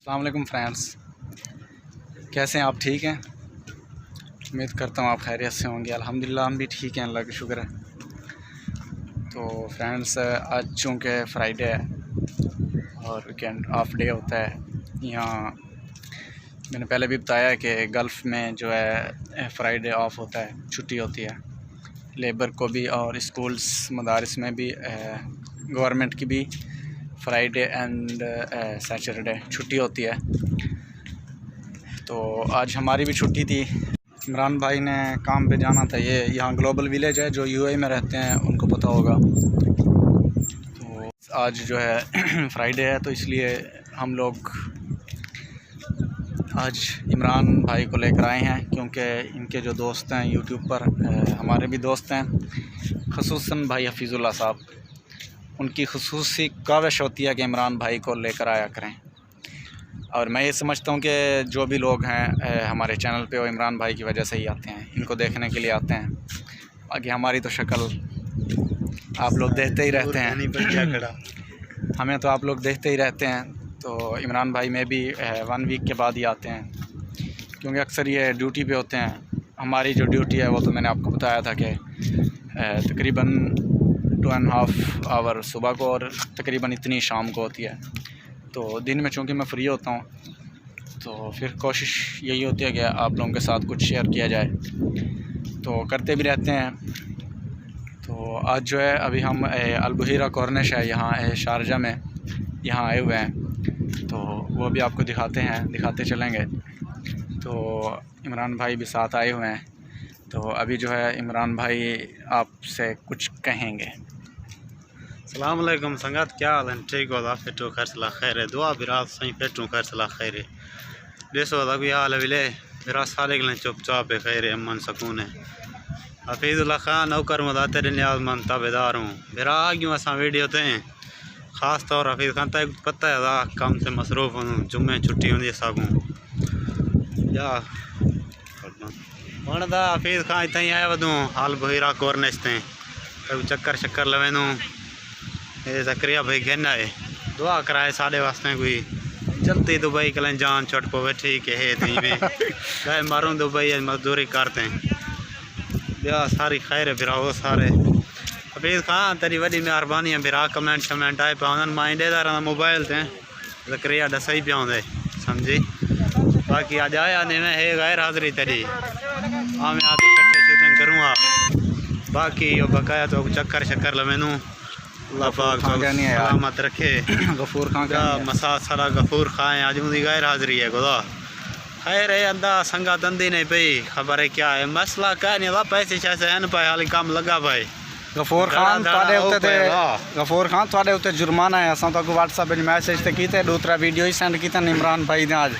अस्सलाम वालेकुम फ्रेंड्स, कैसे हैं आप? ठीक हैं? उम्मीद करता हूँ आप खैरियत से होंगे। अल्हम्दुलिल्लाह हम भी ठीक हैं, अल्लाह का शुक्र है। तो फ्रेंड्स, आज चूँकि फ्राइडे है और वीकेंड ऑफ डे होता है यहाँ, मैंने पहले भी बताया कि गल्फ़ में जो है फ्राइडे ऑफ होता है, छुट्टी होती है लेबर को भी, और स्कूल्स मदारिस में भी गवर्नमेंट की भी फ्राइडे एंड सैटरडे छुट्टी होती है। तो आज हमारी भी छुट्टी थी। इमरान भाई ने काम पे जाना था। ये यहाँ ग्लोबल विलेज है, जो यूएई में रहते हैं उनको पता होगा। तो आज जो है फ्राइडे है, तो इसलिए हम लोग आज इमरान भाई को लेकर आए हैं, क्योंकि इनके जो दोस्त हैं यूट्यूब पर, हमारे भी दोस्त हैं, ख़ुसूसन भाई हफीज़ुल्लाह साहब, उनकी ख़ुसूसी काविश होती है कि इमरान भाई को लेकर आया करें। और मैं ये समझता हूँ कि जो भी लोग हैं हमारे चैनल पे वो इमरान भाई की वजह से ही आते हैं, इनको देखने के लिए आते हैं। बाकी हमारी तो शक्ल आप लोग देखते ही रहते हैं, हमें तो आप लोग देखते ही रहते हैं। तो इमरान भाई में भी 1 वीक के बाद ही आते हैं, क्योंकि अक्सर ये ड्यूटी पे होते हैं। हमारी जो ड्यूटी है वो तो मैंने आपको बताया था कि तकरीबन 2.5 आवर सुबह को और तकरीबन इतनी शाम को होती है। तो दिन में चूँकि मैं फ्री होता हूँ, तो फिर कोशिश यही होती है कि आप लोगों के साथ कुछ शेयर किया जाए, तो करते भी रहते हैं। तो आज जो है अभी हम अल बुहीरा कॉर्निश है यहाँ शारजा में, यहाँ आए हुए हैं, तो वो भी आपको दिखाते चलेंगे। तो इमरान भाई भी साथ आए हुए हैं, तो अभी जो है इमरान भाई आपसे कुछ कहेंगे। सलाम अलैकुम संगत, क्या हाल है? ठीक हो? फेटो खैर सला खैर है, दुआ भी रात सही फेटो खैर सला खैर है। देसो दा भी हाल है विले मेरा सारे गले चुपचाप है, खैर है, अमन सुकून है। हफीज़ुल्लाह खान नौकर मदा तेरे न्याज़मंद ताबेदार हूँ। मेरा आगे असा वीडियो ते ख़ास तौर हफीज़ खान तक पता है दा कम से मसरूफ़ हूँ, जुम्मे छुट्टी होंगी सागूँ या हूँ दा हफीज़ खान इतना ही आया वधूँ अल बुहीरा कॉर्निश ते चक्कर लवेनू। ये ज़करिया भाई कहना है दुआ कराए साढ़े वास्ते कोई जल्दी दुबई कलें जान छुट पवे, ठीक है थी में गए मारूँ दुबई मजदूरी करते हैं या सारी खैर है फिर वो सारे। हफीज़ खान तेरी वही मेहरबानी है फिर कमेंट शमेंट आए पाँच माई डेदा रहा मोबाइल से ज़करिया दसा ही पाँदे समझी। बाकी आज आया नहीं मैं है गैर हाज़री तेरी मैं आती कट्ठे शूटिंग करूँगा। बाकी यो बकाया तो चक्कर लवेनू अल्लाह पाक सलामत रखे। गफूर खान का मसा सारा गफूर खाएँ आज उनकी गैर हाज़री है खुदा खैर है। अंदा संगा दंदी नहीं पई खबर है क्या है मसला क्या नहीं था, पैसे शैसे हैं पाए हाल काम लगा पाए। गफूर खान थोड़े उत्ते जुर्माना है, असा तो व्हाट्सएप मैसेज तो किए 2-3 वीडियो ही सेंड किए इमरान भाई ने आज।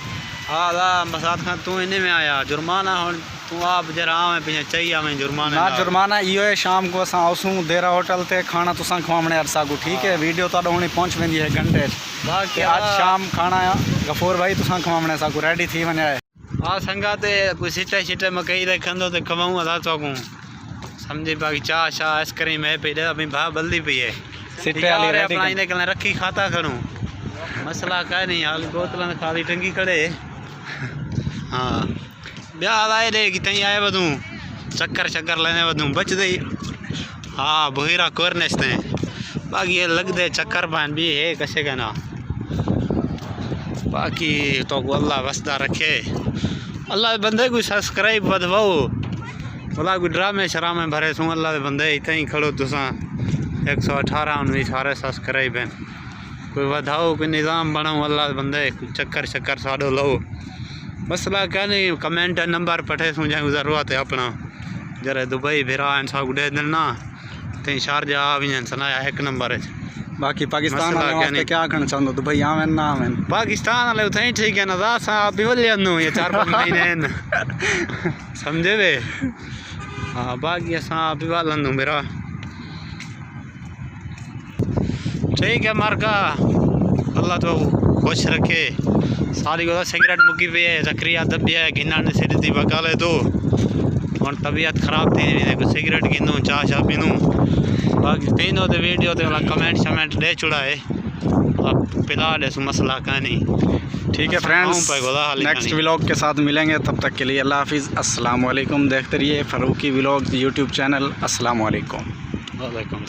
हाँ दा मसाद खान तू इन्हें में आया जुर्माना हो तू आप जरा आवे पे चाहिए हमें जुर्माना ना जुर्माना इो है। शाम को असा आसूँ देरा होटल ते खाना तुसा खवाने अरसा को, ठीक है? वीडियो तो होनी पहुँच वेंदी है घंटे। बाकी आज शाम खाना गफूर भाई तुसा खवाने साकू रेडी थी वने है। हाँ संगा ते कोई सीटे मकई दे खंदो ते खवाऊँ अदा चौकूँ समझी। बाकी चाह शाह आइसक्रीम है पे अभी भाव बल्दी पी है सीटे अपना इन्हें कल रखी खाता करूँ मसला क्या नहीं हाल बोतल खाली टंगी खड़े। हाँ ब्याह आए दे कि आए वधूँ चक्कर लेने वधूँ बच दे। हाँ बुहीरा कॉर्निश ते बाकी ये लग दे चक्कर पान भी है कसे का ना। बाकी तो अल्लाह वसदा रखे, अल्लाह बंदे कोई सब्सक्राइब वधवाओ भला कोई ड्रामे शरामे भरे सूँ अल्लाह के बंदे इतना ही खड़ो तुसा 118 सारे सब्सक्राइब हैं, कोई वधाओ कोई निज़ाम बनाओ अल्लाह के बंदे चक्कर साड़ो लो। मसला क्या नहीं कमेंट नंबर पठे सूँ जैसे ज़रूरत है अपना जरा दुबई फिरा सा उड़े देना ते शारजा भी सुनाया 1 नंबर है। बाकी पाकिस्तान वाले क्या कहना चाहते दुबई आवें ना आवें? पाकिस्तान वाले उतना ही ठीक है ना दा सा भी बोले ये 4-5 महीने समझे वे। हाँ बाकी असा भी वालू मेरा ठीक है मार्का अल्लाह तो खुश रखे। सारी को सिगरेट मुकी पे है ज़करिया दबिया है गिना ने सिर दी बका ले दो और तबीयत ख़राब थी कुछ सिगरेट गिनूँ चाह पीनूँ। बाकी पीनो तो वीडियो तो कमेंट शमेंट दे चुड़ा है। अब फिलहाल ऐसा मसला का नहीं। ठीक है फ्रेंड्स, नेक्स्ट व्लॉग के साथ मिलेंगे, तब तक के लिए अल्लाह हाफिज़, अस्सलाम वालेकुम। देखते रहिए फ़ारूकी व्लॉग्स यूट्यूब चैनल। अस्सलाम वालेकुम।